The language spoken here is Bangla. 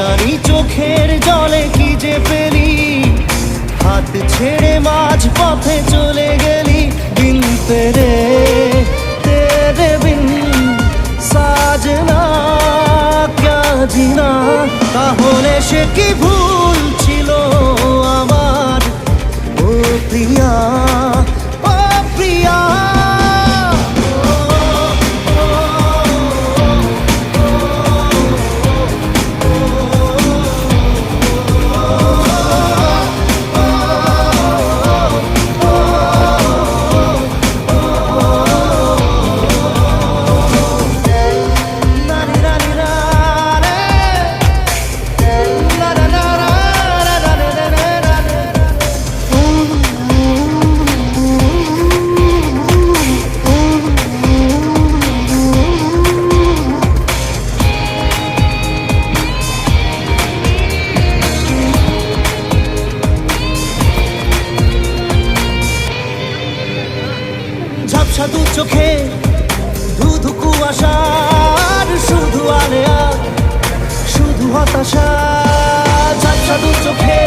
জানি চোখের জলে কি যে পেলি, হাত ছেড়ে মাঝ পথে চলে গেলি। বিন তেরে বিন সাজনা ক্যা জিনা। তাহলে সে কি ভুল ছিল আমার, ও প্রিয়া ও প্রিয়া। ঝাপসা দু চোখে ধুধু কুয়াশার শুধু আলেয়া, শুধু হতাশা। ঝাপসা দু চোখে